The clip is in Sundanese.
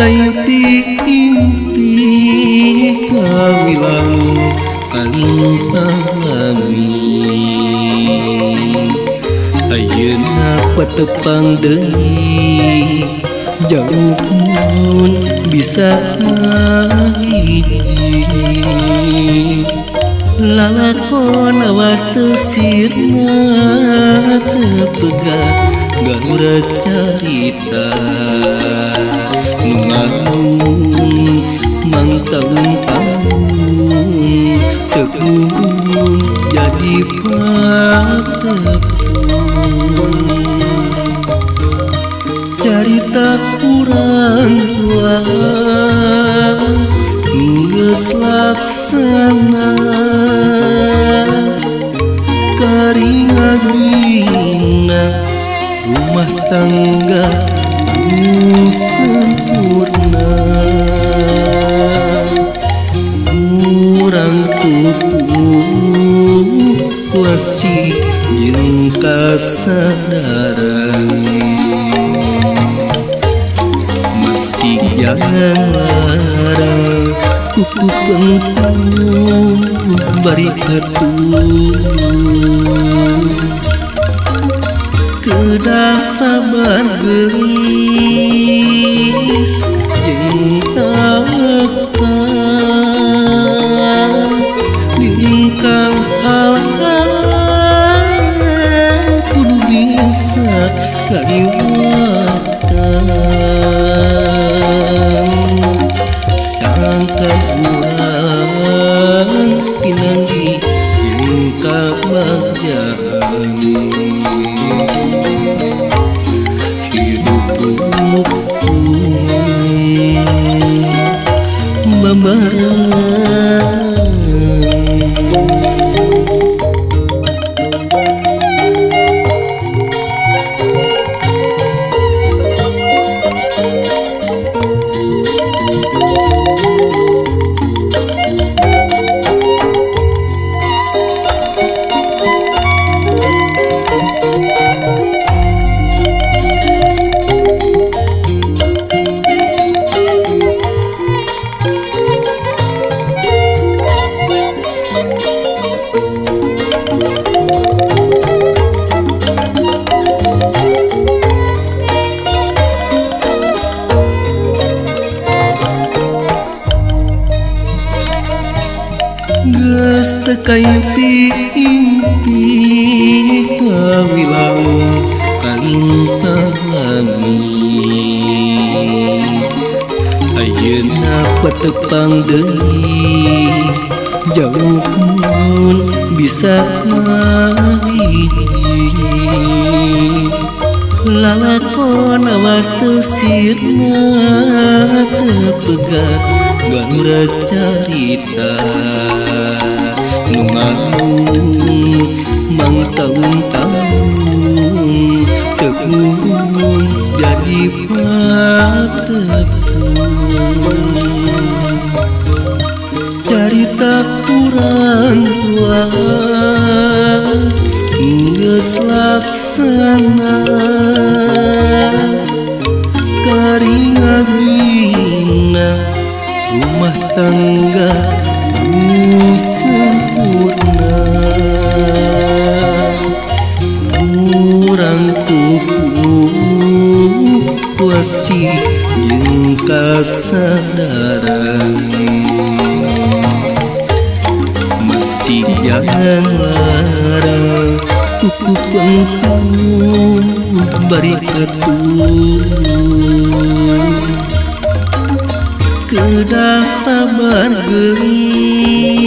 impi kawilang alami ayeuna patepang deui jauh pun bisa hiji lalakon awas teu sirna teu pegat galura carita nu ngalung mang taun-taun tepung jadi patepung carita urang tua geus laksana karingadina rumah tangga nu sempurna urang pupuk kuasi jeung kasadaran masih jarang kuku pengku bari atuh kedah sabar gelis jeung tawakal diringkang halang kudu bisa ngaliwatan sangkan urang pinanggi jeung kabagjaan hidup bebarengan geus teu impi kawilang alami ayeuna patepang deui jauh pun bisa hiji lalakon awas teu sirna teu pegat galura carita nu ngalung mang taun-taun tepung jadi patepung carita urang tua geus laksana karingadina rumah tangga nu sempurna urang pupuk kuasi jeung kasadaran masih jarang kuku pengku bari atuh kedah sabar gelis